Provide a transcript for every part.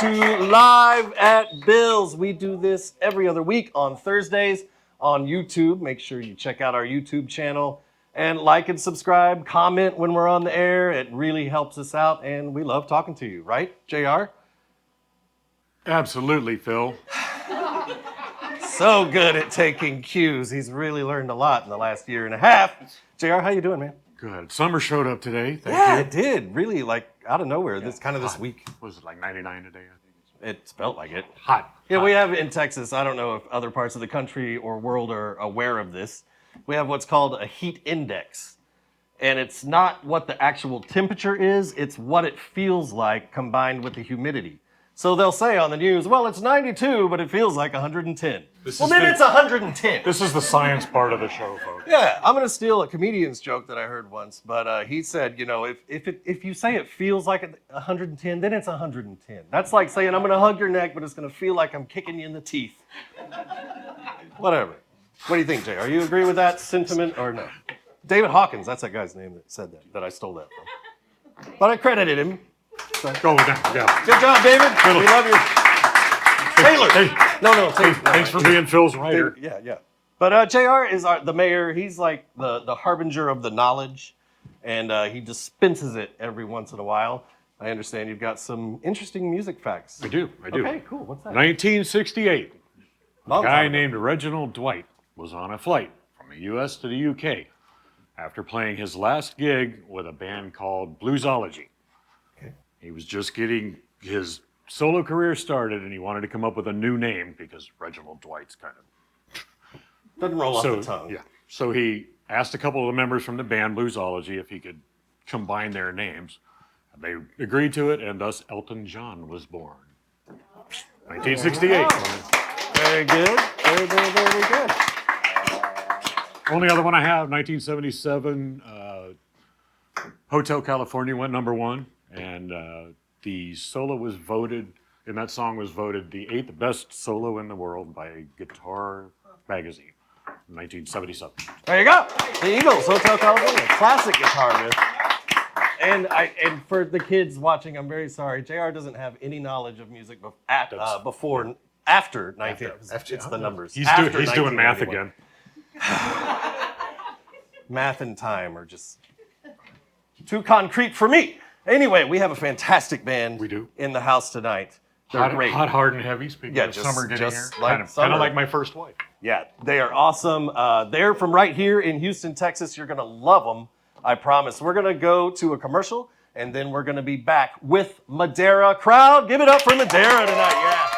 to Live at Bill's. We do this every other week on Thursdays on YouTube. Make sure you check out our YouTube channel and like and subscribe, comment when we're on the air. It really helps us out, and we love talking to you, right, JR? Absolutely, Phil. So good at taking cues. He's really learned a lot in the last year and a half. JR, how you doing, man? Good. Summer showed up today. Thank Yeah, you. it did. Really, like, out of nowhere. This week. Was it like 99 today? I think It felt like it. hot. Yeah, hot. we have in Texas, I don't know if other parts of the country or world are aware of this. We have what's called a heat index. And it's not what the actual temperature is, it's what it feels like combined with the humidity. So they'll say on the news, well, it's 92, but it feels like 110. It's 110. This is the science part of the show, folks. Yeah, I'm gonna steal a comedian's joke that I heard once, but he said, you know, if you say it feels like 110, then it's 110. That's like saying I'm gonna hug your neck, but it's gonna feel like I'm kicking you in the teeth. Whatever. What do you think, Jay? Are you agree with that sentiment or no? David Hawkins, that's that guy's name that said that I stole that from. But I credited him. So. Go with that. Yeah. Good job, David. We love you. Taylor. Hey. No. Thanks for being Phil's writer. Yeah. But JR is the mayor. He's like the harbinger of the knowledge, and he dispenses it every once in a while. I understand you've got some interesting music facts. I do. Okay, cool. What's that? 1968. Long A guy time ago. named Reginald Dwight was on a flight from the U.S. to the U.K. after playing his last gig with a band called Bluesology. Okay. He was just getting his solo career started, and he wanted to come up with a new name because Reginald Dwight's kind of... Doesn't roll off the tongue. Yeah. So he asked a couple of the members from the band Bluesology if he could combine their names. They agreed to it, and thus Elton John was born. 1968. Very good. Very good. Only other one I have, 1977, Hotel California went #1, and the solo was voted, and that song was voted the 8th best solo in the world by Guitar Magazine, 1977. There you go. The Eagles, Hotel California, classic guitar riff. And for the kids watching, I'm very sorry. JR doesn't have any knowledge of music after 19. It's the numbers. He's doing math again. Math and time are just too concrete for me. Anyway, we have a fantastic band. We do. In the house tonight. They're great. Hot, hard, and heavy. Speaking of just- summer getting just here, like kind of like my first wife. Yeah, they are awesome. They're from right here in Houston, Texas. You're going to love them, I promise. We're going to go to a commercial, and then we're going to be back with Madera. Crowd, give it up for Madera tonight, yeah.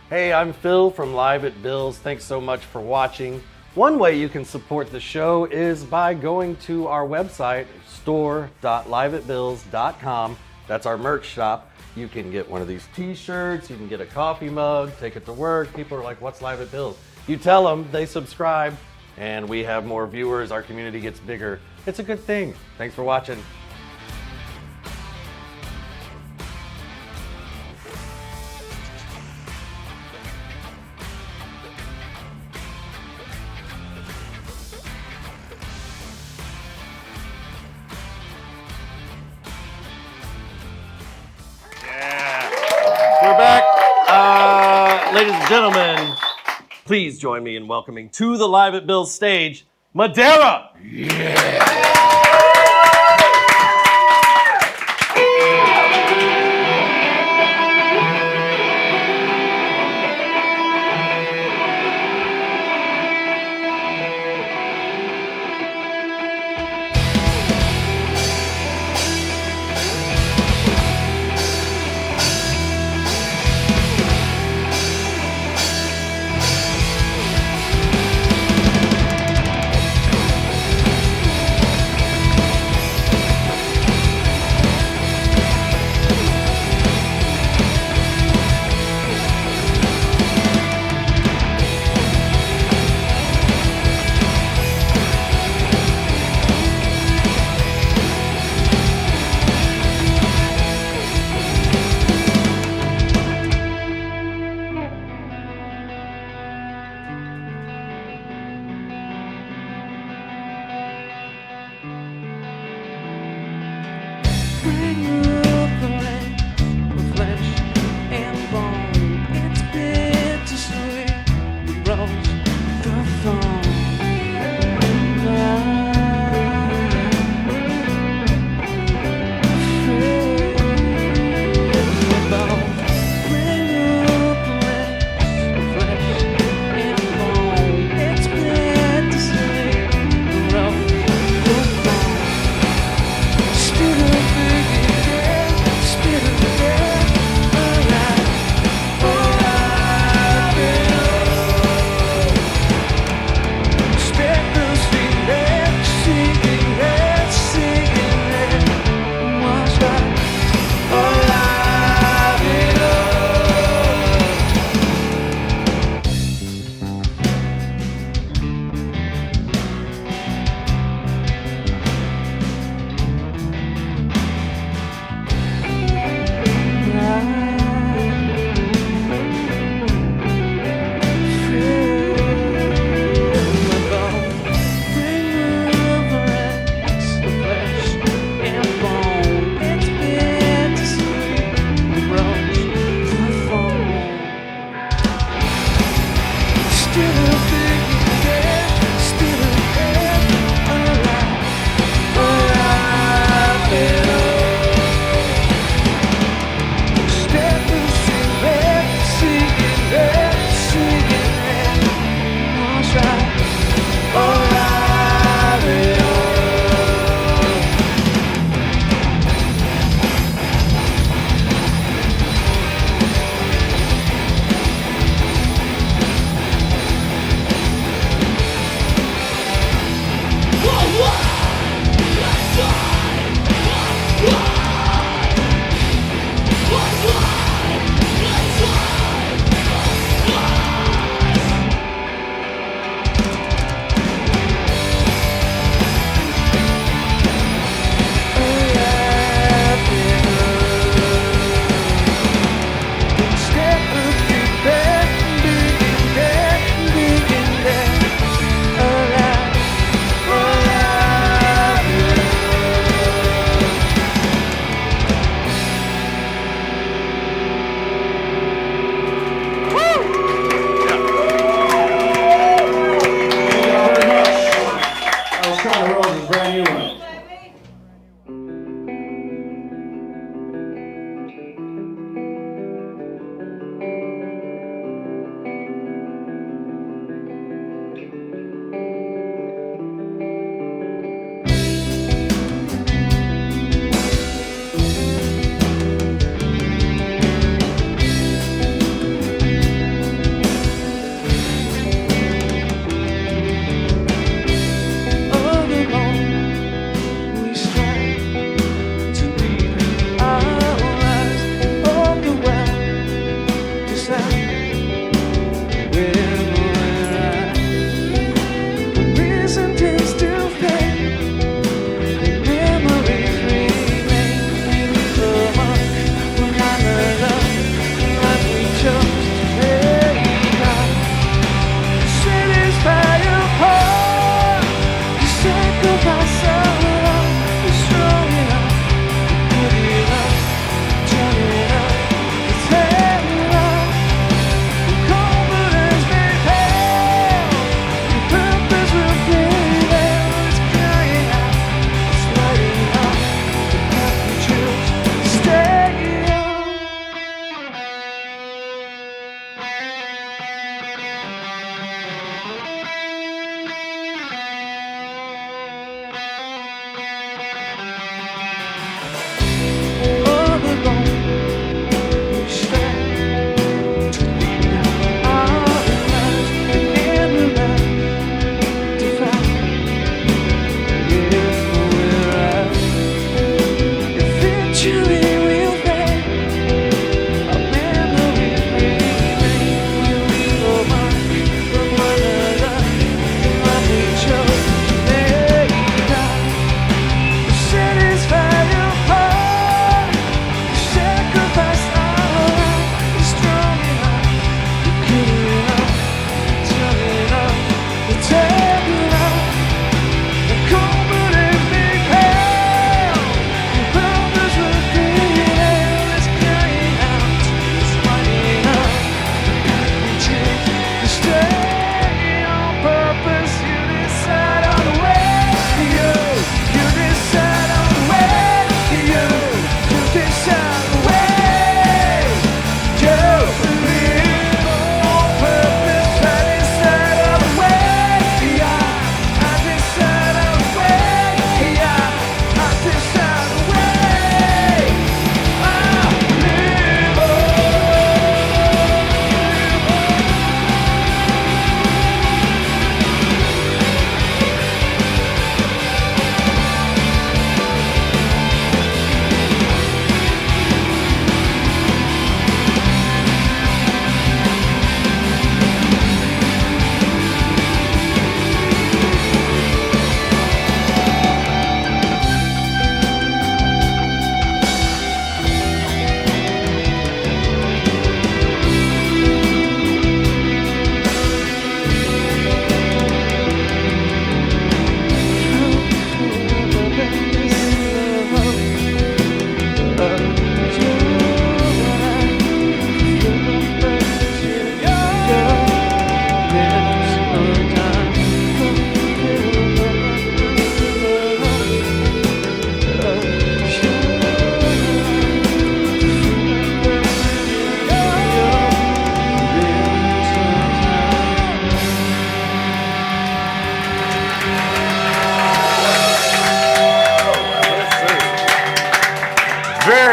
Hey, I'm Phil from Live at Bill's. Thanks so much for watching. One way you can support the show is by going to our website, store.liveatbills.com. That's our merch shop. You can get one of these t-shirts, you can get a coffee mug, take it to work. People are like, what's Live at Bill's? You tell them, they subscribe, and we have more viewers, our community gets bigger. It's a good thing. Thanks for watching. We're back. Ladies and gentlemen, please join me in welcoming to the Live at Bill's stage, Madera.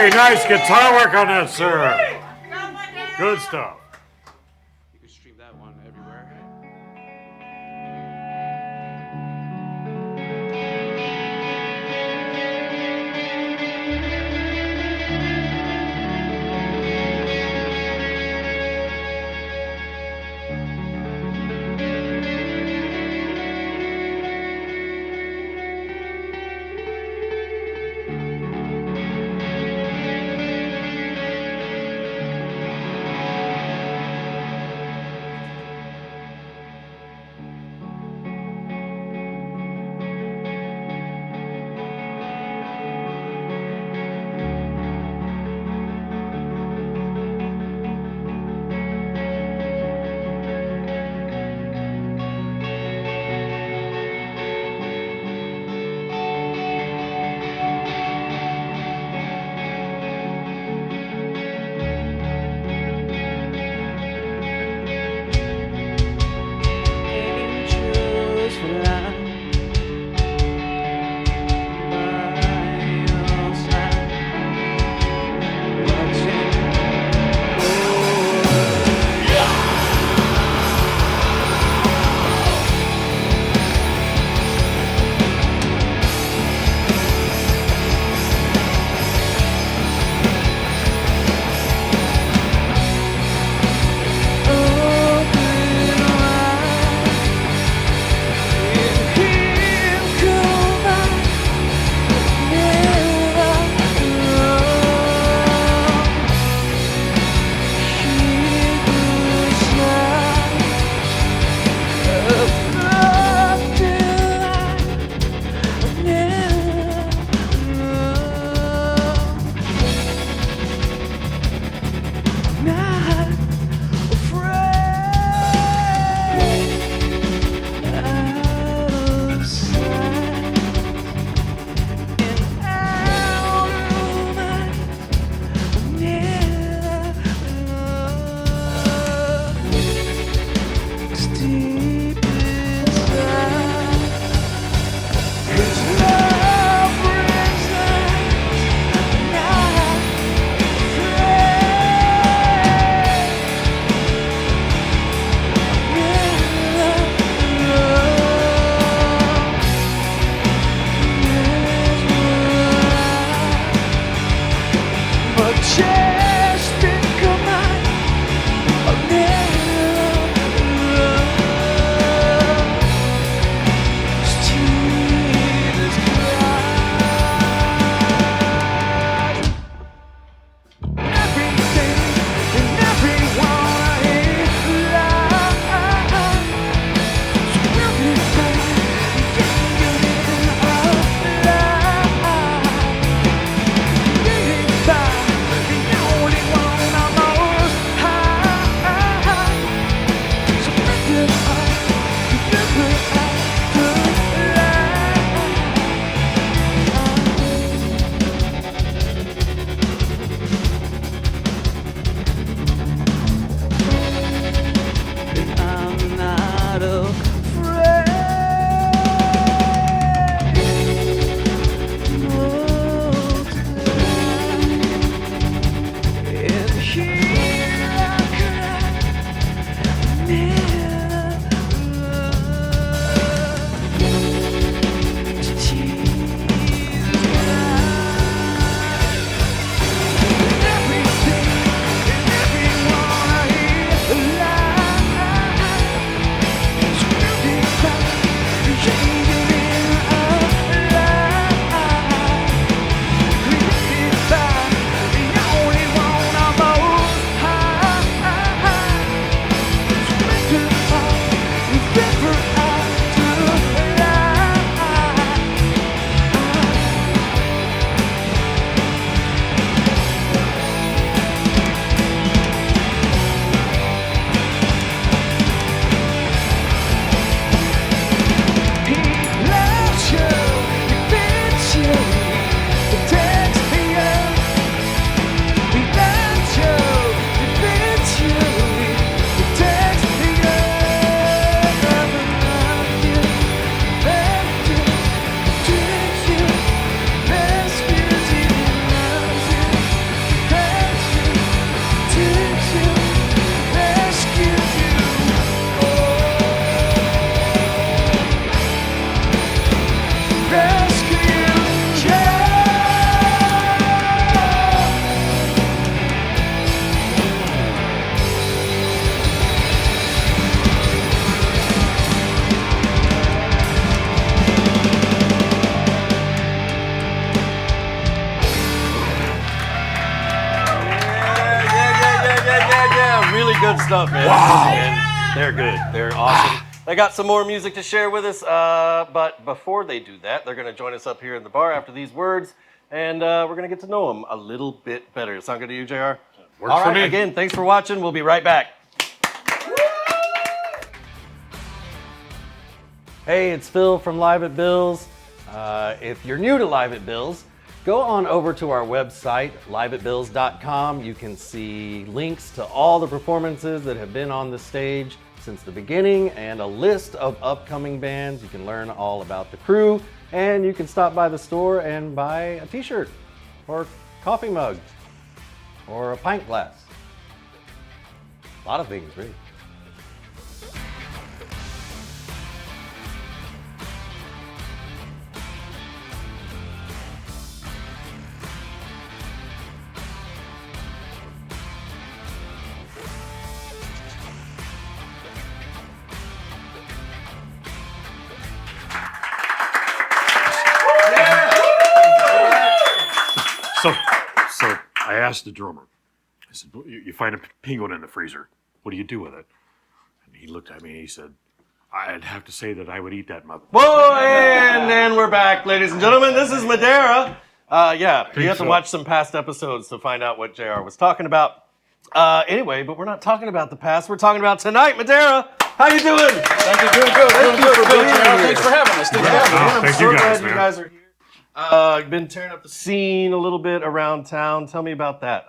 Very nice guitar work on that, sir. Good stuff. You can stream that one everywhere. stuff, man. Wow. And they're good. They're awesome. They got some more music to share with us, but before they do that, they're going to join us up here in the bar after these words, and we're going to get to know them a little bit better. Sound good to you, JR? Works All for right, me. again, thanks for watching. We'll be right back. Hey, it's Phil from Live at Bill's. If you're new to Live at Bill's, go on over to our website, liveatbills.com. You can see links to all the performances that have been on the stage since the beginning and a list of upcoming bands. You can learn all about the crew, and you can stop by the store and buy a t-shirt or coffee mug or a pint glass. A lot of things, really. So I asked the drummer, I said, you find a penguin in the freezer, what do you do with it? And he looked at me and he said, I'd have to say that I would eat that mother. Whoa, and we're back, ladies and gentlemen. This is Madera. You have to watch some past episodes to find out what JR was talking about. Anyway, but we're not talking about the past. We're talking about tonight. Madera, how you doing? Thank you, doing good. Thank you for being here. Thanks for having us. Thanks for having us. I'm thank so you guys, glad man. you guys are here. You've been tearing up the scene a little bit around town. Tell me about that.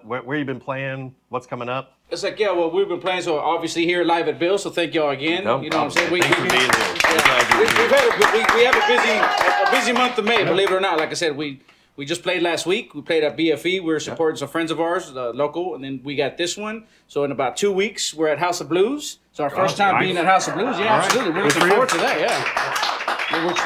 Where you been playing? What's coming up? It's like, yeah, well, we've been playing, so obviously here live at Bill, so thank y'all again. No you know what I'm saying? problem. Thanks for being here. We have a busy month of May, believe it or not. Like I said, we just played last week. We played at BFE. We were supporting some friends of ours, local, and then we got this one. So in about 2 weeks, we're at House of Blues. It's our first time nice. being at House of Blues. Yeah, absolutely. We're looking forward to that, yeah.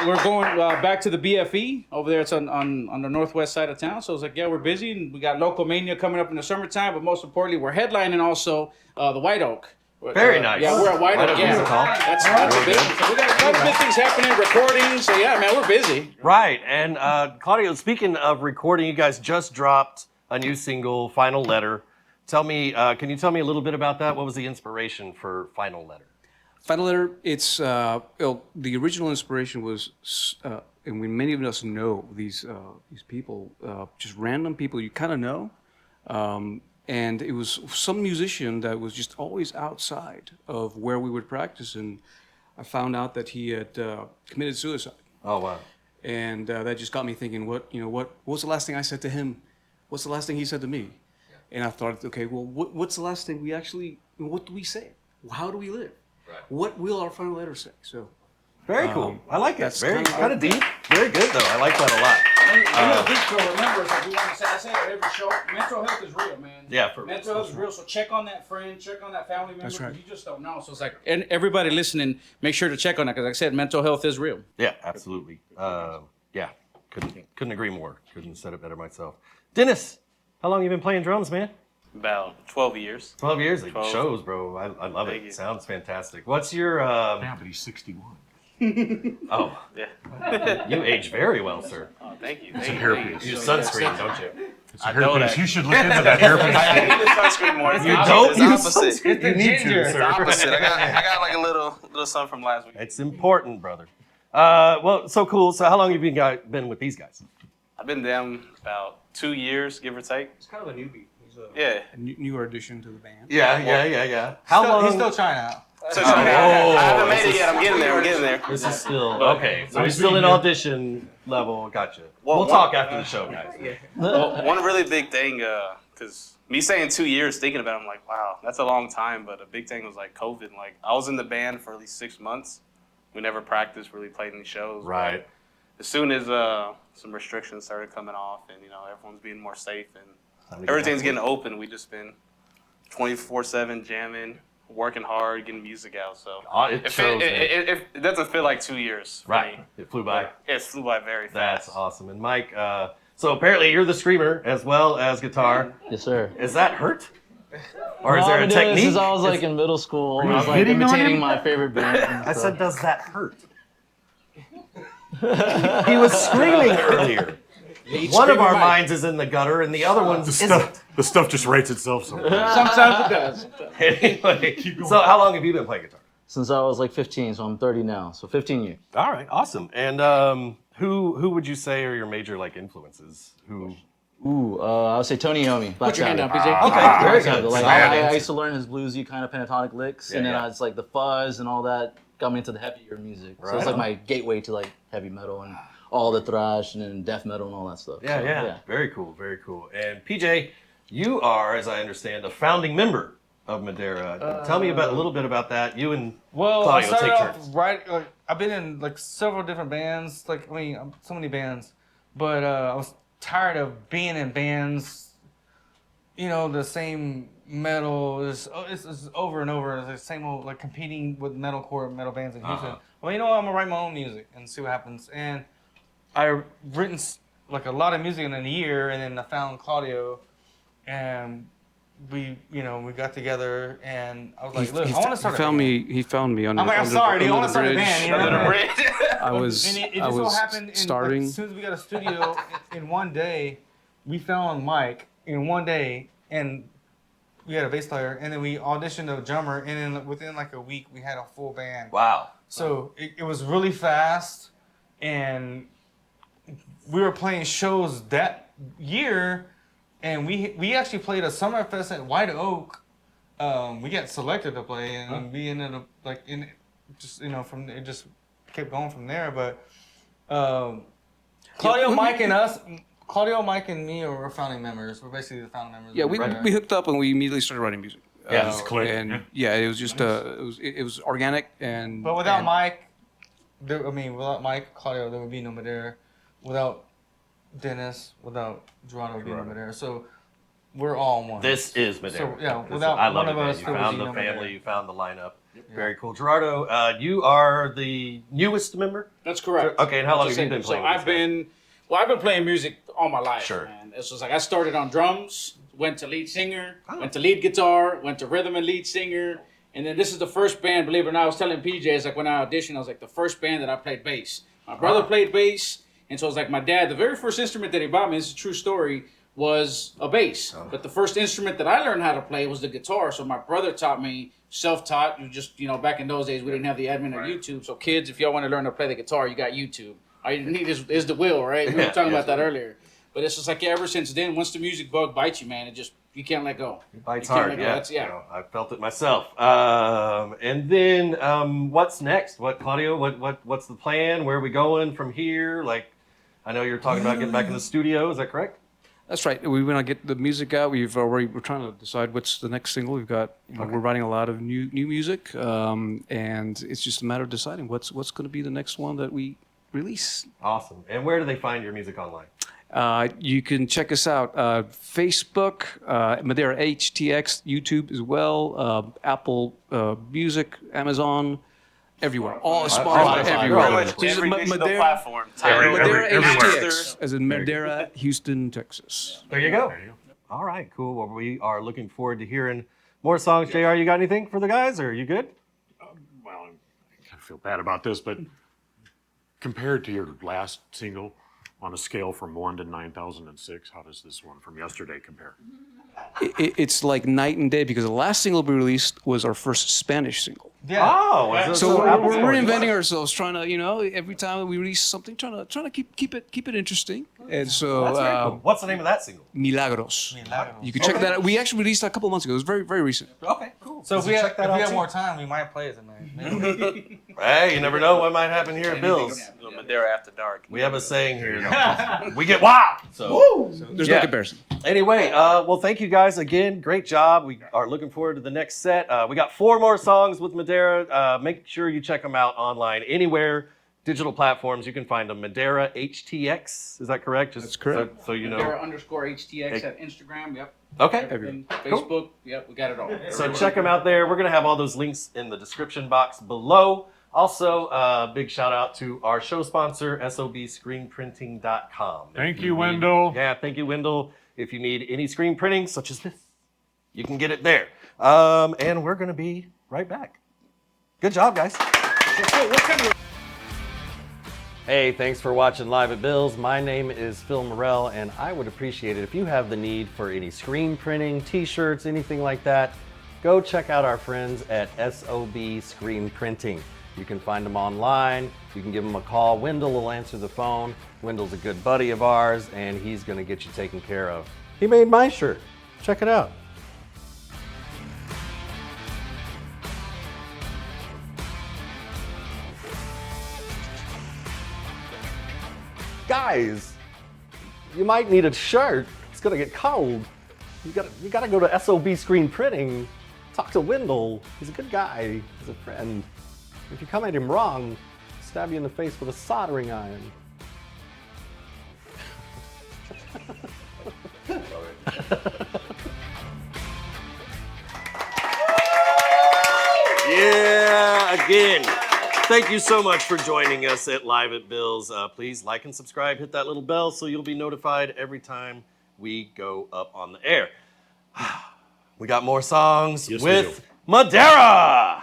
We're going back to the BFE over there. It's on the northwest side of town. So it's like, yeah, we're busy, and we got Local Mania coming up in the summertime. But most importantly, we're headlining also the White Oak. Very nice. Yeah, we're at White Oak. Yeah, that's a big. So we got a lot of big things happening, recording. So yeah, man, we're busy. Right. And Claudio, speaking of recording, you guys just dropped a new single, Final Letter. Tell me, can you tell me a little bit about that? What was the inspiration for Final Letter? Final Letter, it's the original inspiration was, and many of us know these people, just random people you kind of know, and it was some musician that was just always outside of where we would practice, and I found out that he had committed suicide, Oh, wow. and that just got me thinking, what was the last thing I said to him? What's the last thing he said to me? And I thought, okay, well, what's the last thing what do we say? How do we live? What will our final letter say? So, Very cool. I like it. that's Very kinda- kind of deep. Very good, though. I like that a lot. And big to remember is that we want to say, I say it every show, mental health is real, man. Yeah, for mental health is real. So check on that friend, check on that family member. That's right. You just don't know. So it's like, and everybody listening, make sure to check on that because, like I said, mental health is real. Yeah, absolutely. Yeah, couldn't agree more. Couldn't have said it better myself. Dennis, how long you been playing drums, man? About 12 years. 12 years. It 12. shows, bro. I love Thank it. you. Sounds fantastic. What's your? Yeah, but he's 61. Oh, Yeah. you age very well, sir. Oh, thank you. It's a Thank you. hairpiece. You use sunscreen, don't you? It's a I know hairpiece. that. You should look into that hairpiece. I need the sunscreen more. It's You the don't use opposite. sunscreen. You need to, It's the sir. opposite. I got like a little sun from last week. It's important, brother. Well, so cool. So how long have you been with these guys? I've been down about 2 years, give or take. it's kind of a newbie. He's Yeah. a newer addition to the band. Yeah. How long? He's still trying out. So, I haven't made it yet. I'm getting there. This is still okay. So he's still in audition level. Gotcha. We'll talk after the show, guys. Well, one really big thing, because me saying 2 years, thinking about it, I'm like, wow, that's a long time. But a big thing was like COVID. Like I was in the band for at least 6 months. We never practiced, really played any shows. Right. As soon as some restrictions started coming off, and everyone's being more safe, and everything's getting open, we just been 24/7 jamming, working hard, getting music out. So It shows. man. it doesn't feel like 2 years. For Right. me. It flew by. It flew by very fast. That's awesome. And Mike, so apparently you're the screamer as well as guitar. Yes, sir. Is that hurt? Or is No, there I've a been doing technique? this since I was like in middle school. I was like hitting on imitating him? my favorite band. I said, does that hurt? He was screaming earlier. one of our minds is in the gutter and the other one's isn't. The stuff just writes itself sometimes. Sometimes it does. Anyway, so how long have you been playing guitar? Since I was like 15, so I'm 30 now. So 15 years. All right, awesome. And who would you say are your major like influences? Who? Ooh, I would say Tony Iommi. Put your hand down, PJ. Okay, very Good. good. Like, Solid I answer. used to learn his bluesy kind of pentatonic licks, Yeah, and then yeah. it's like the fuzz and all that got me into the heavier music. So Right it's like on. my gateway to like heavy metal and all the thrash and then death metal and all that stuff. Yeah, So, yeah. Very cool, very cool. And PJ, you are, as I understand, a founding member of Madera. Tell me about a little bit about that. You and Well, Claudio, I started take off turns. right. Like, I've been in like several different bands. Like so many bands, but I was tired of being in bands. You know, the same metal is over and over. It's the same old like competing with metalcore metal bands in Houston. Well, you know what? I'm gonna write my own music and see what happens. And I've written like a lot of music in a year, and then I found Claudio, and we got together, and I was like, look, I want to start. He found me under. I'm like, I'm under sorry, the, dude. I under want to the start a bridge. band. You know Under what the I mean? bridge. I was. And it I just so was happened like, starting. as soon as we got a studio in one day, we found Mike in one day, and we had a bass player, and then we auditioned a drummer, and then within like a week, we had a full band. Wow. So it was really fast, and we were playing shows that year, and we actually played a summer fest at White Oak. We got selected to play, and we ended up like in just from it just kept going from there. But Claudio, Mike, and me are founding members. We're basically the founding members. Yeah, of we Madera. hooked up and we immediately started writing music. Yeah, just clicked, And yeah. it was just it was organic and. But without and- Mike, without Mike, Claudio, there would be no Madera. Without Dennis, without Gerardo, there would be no Madera. So we're all one. This is Madera. So, yeah, This without I love one it, of man. us, You there would found be the no family, Madera. you found the lineup. Very cool. Gerardo, you are the newest member? That's correct. Okay, and how long Just have you saying, been playing So with I've been playing music all my life. Sure. Man. It's just like I started on drums, went to lead singer, Oh. went to lead guitar, went to rhythm and lead singer, and then this is the first band. Believe it or not, I was telling PJ, it's like when I auditioned, I was like the first band that I played bass. My brother played bass, and so it's like my dad. The very first instrument that he bought me, this is a true story, was a bass. But the first instrument that I learned how to play was the guitar. So my brother taught me, self-taught. You just back in those days we didn't have the admin of YouTube. So kids, if y'all want to learn to play the guitar, you got YouTube. All you need is the will, right? We were talking about that earlier. But it's just like ever since then, once the music bug bites you, man, you can't let go. It bites You can't hard, let go. yeah. That's- yeah. You know, I felt it myself. And then what's next? Claudio? What's the plan? Where are we going from here? Like, I know you're talking about getting back in the studio. Is that correct? That's right. We want to get the music out. We're trying to decide what's the next single. We've got we're writing a lot of new music, and it's just a matter of deciding what's going to be the next one that we release. Awesome. And where do they find your music online? You can check us out Facebook, Madera HTX, YouTube as well, Apple Music, Amazon, everywhere. All Spotify, Spotify. everywhere. Everywhere. So just Every digital Madera, platform. Madera everywhere. HTX, as in Madera, Houston, Texas. There you go. There you go. All right, cool. Well, we are looking forward to hearing more songs. JR, you got anything for the guys, or are you good? Well, I kind of feel bad about this, but compared to your last single, on a scale from 1 to 9,006, how does this one from yesterday compare? It's like night and day because the last single we released was our first Spanish single. Yeah. Oh, is this So we're Apple Store? reinventing ourselves, trying to, every time we release something, trying to keep it interesting. And so, That's very cool. What's the name of that single? Milagros. Milagros. You can check that out. We actually released that a couple of months ago. It was very, very recent. Okay, cool. So if we check that out have too. more time, we might play it tonight. Hey, you never know what might happen here at Bill's. Little Madera after dark. We have a saying here. We get wild. So There's Yeah. no comparison. anyway, well, thank you guys again. Great job. We are looking forward to the next set. We got 4 more songs with Madera. Make sure you check them out online anywhere. Digital platforms, you can find them. Madera HTX, is that correct? That's correct. So you know. Madera _HTX at Instagram. Yep. Okay. And Facebook. Yep. We got it all. So check them out there. We're going to have all those links in the description box below. Also, big shout out to our show sponsor, sobscreenprinting.com. Thank you, Wendell. Yeah, thank you, Wendell. If you need any screen printing, such as this, you can get it there. And we're going to be right back. Good job, guys. Hey, thanks for watching Live at Bill's. My name is Phil Morell, and I would appreciate it if you have the need for any screen printing, t-shirts, anything like that, go check out our friends at SOB Screen Printing. You can find them online. You can give them a call. Wendell will answer the phone. Wendell's a good buddy of ours, and he's going to get you taken care of. He made my shirt. Check it out. Guys, you might need a shirt. It's gonna get cold. You gotta go to SOB Screen Printing. Talk to Wendell. He's a good guy. He's a friend. If you come at him wrong, stab you in the face with a soldering iron. Yeah, again. Thank you so much for joining us at Live at Bill's. Please like and subscribe, hit that little bell so you'll be notified every time we go up on the air. We got more songs Yes, we with do. Madera.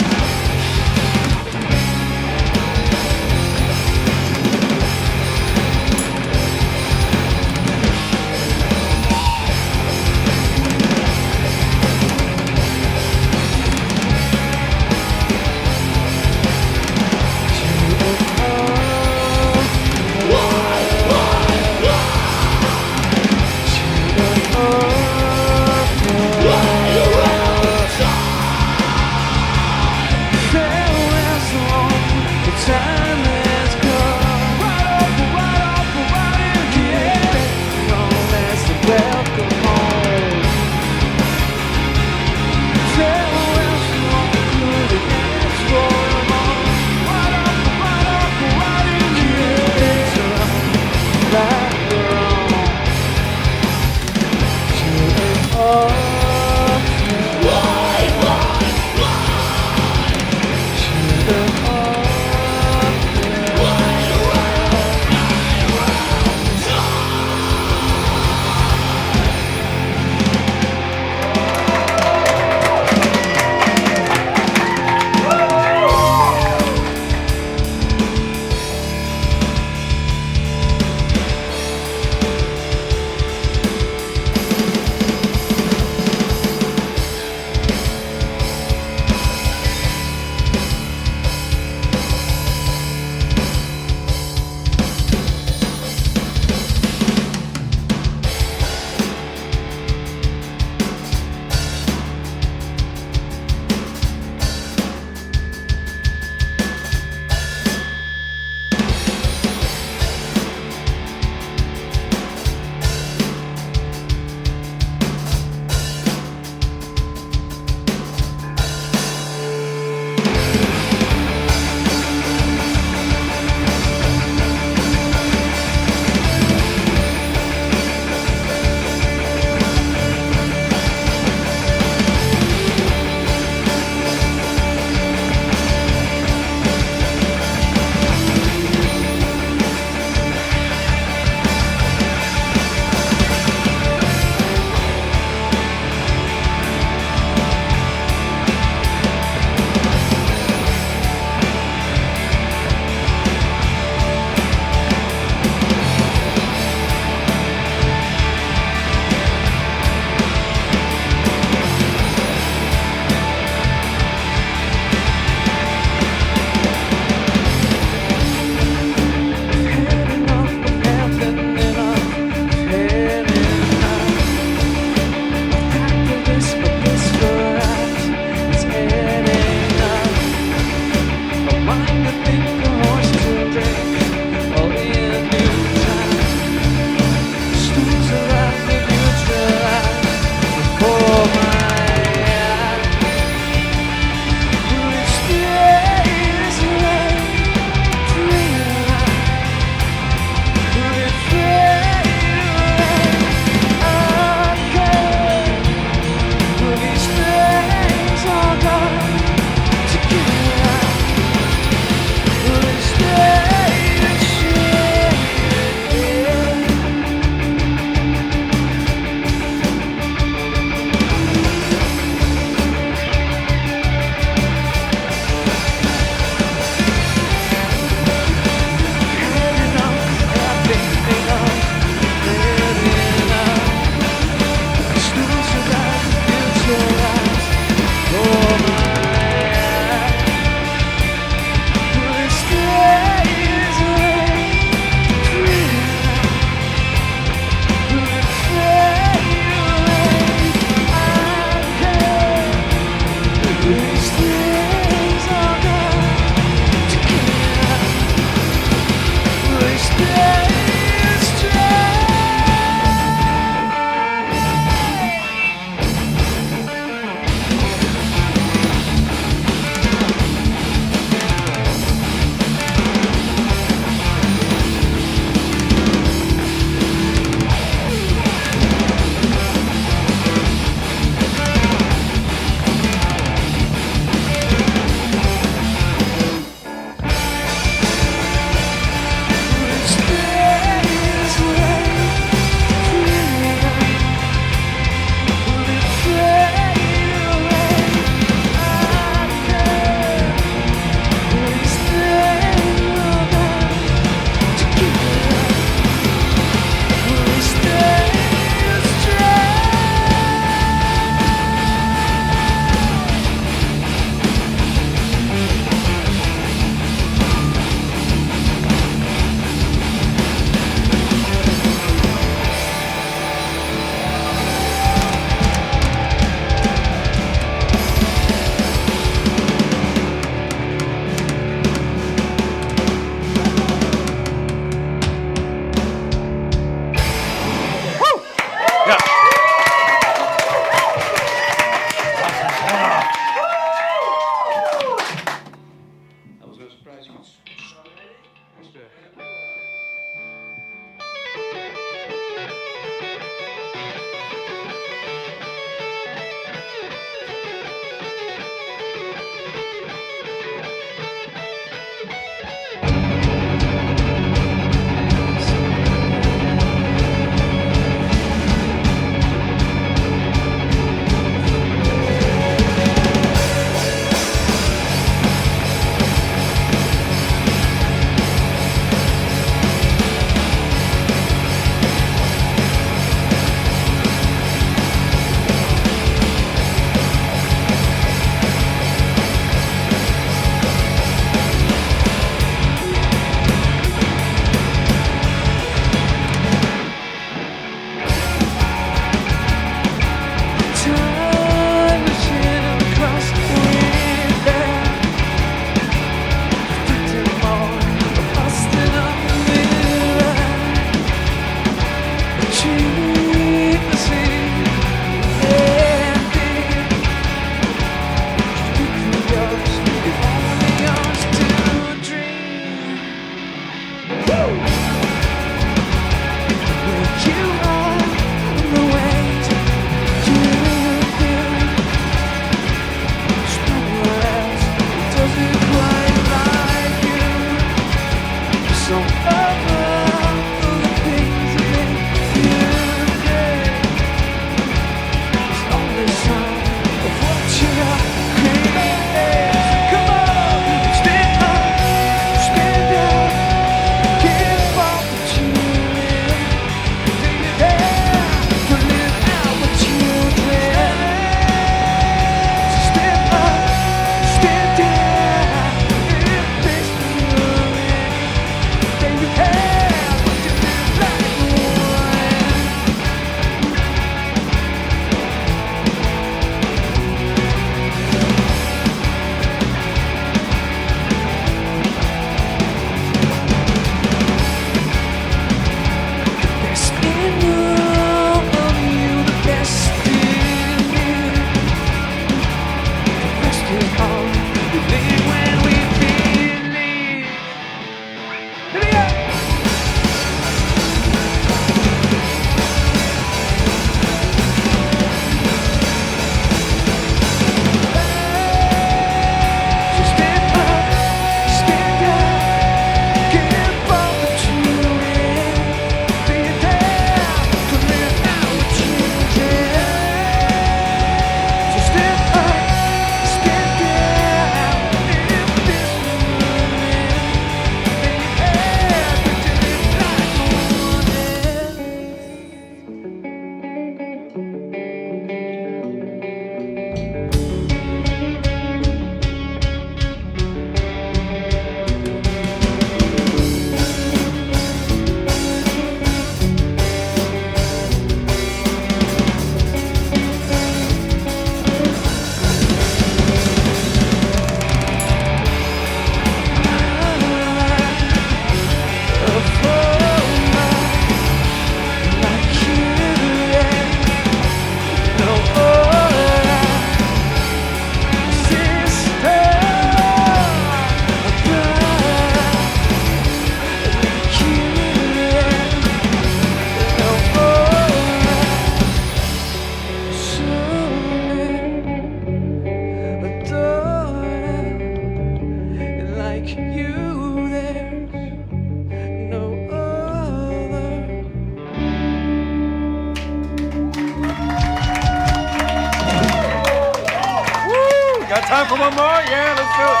Time for one more? Yeah, let's do it.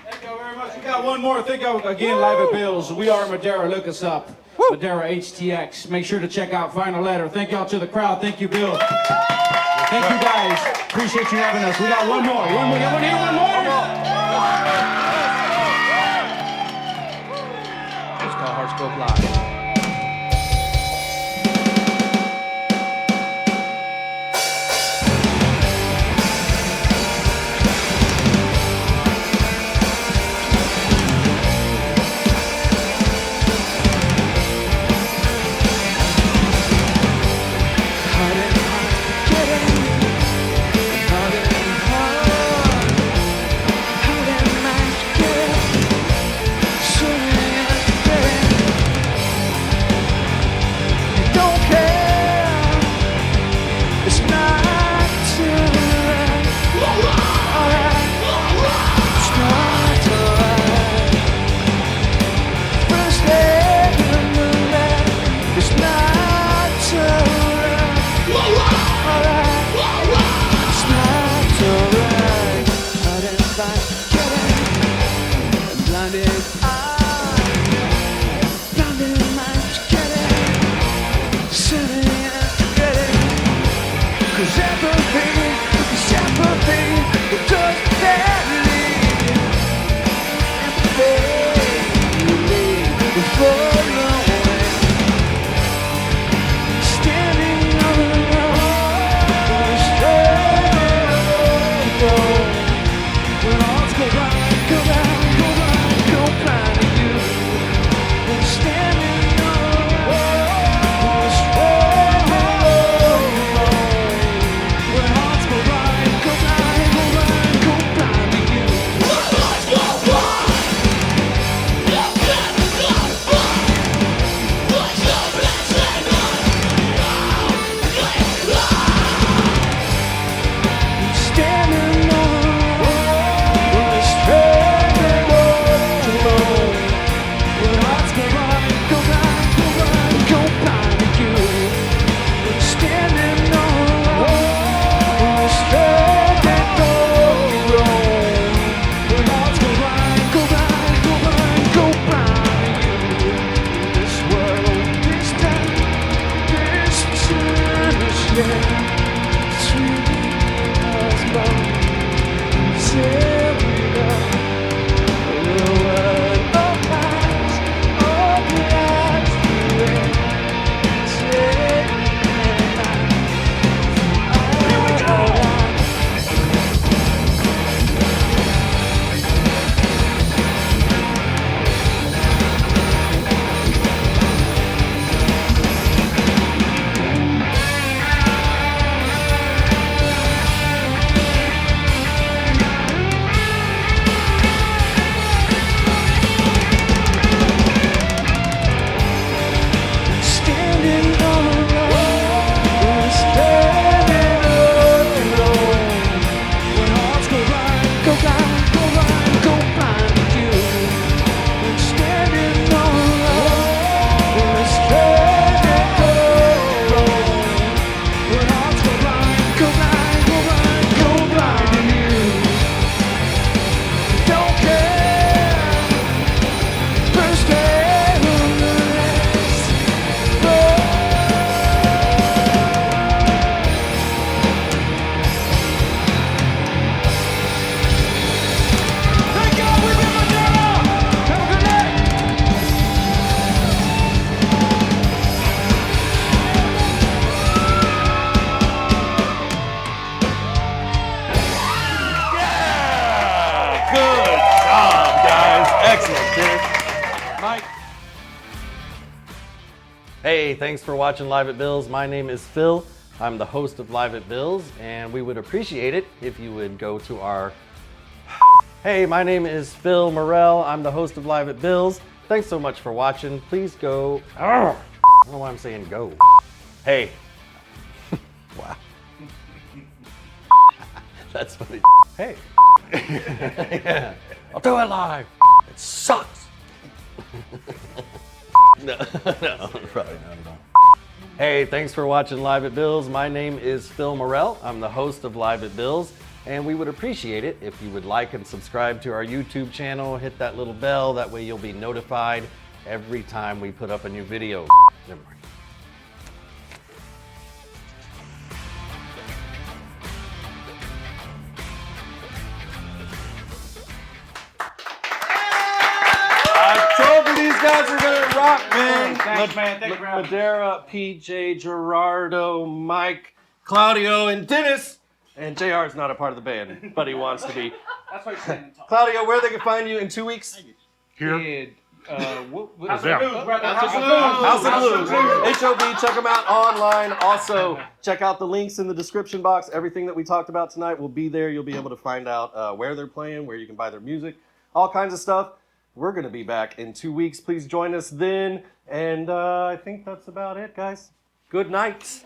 Thank you very much. We got one more. Thank you again, Live at Bill's. We are Madera. Look us up. Madera HTX. Make sure to check out Final Letter. Thank y'all to the crowd. Thank you, Bill. Thank you, guys. Appreciate you having us. We got one more. One more. You want to hear one more? It's called Heartspoke Live. Hey, thanks for watching Live at Bill's. My name is Phil. I'm the host of Live at Bill's, and we would appreciate it if you would go to our... Hey, my name is Phil Morrell. I'm the host of Live at Bill's. Thanks so much for watching. Please go... I don't know why I'm saying go. Hey. Wow. That's funny. Hey. Yeah. I'll do it live. It sucks. No, probably not at all. Hey, thanks for watching Live at Bill's. My name is Phil Morell. I'm the host of Live at Bill's, and we would appreciate it if you would like and subscribe to our YouTube channel. Hit that little bell. That way you'll be notified every time we put up a new video. Never mind. I told you these guys were gonna rock, man. Thanks, man. Thank you for having me. Madera, PJ, Gerardo, Mike, Claudio, and Dennis. And JR is not a part of the band, but he wants to be. That's why you're standing tall. Claudio, where they can find you in 2 weeks? Here. House there. of Blues, brother. House of Blues. HOB, check them out online. Also, check out the links in the description box. Everything that we talked about tonight will be there. You'll be able to find out where they're playing, where you can buy their music, all kinds of stuff. We're going to be back in 2 weeks. Please join us then. And I think that's about it, guys. Good night.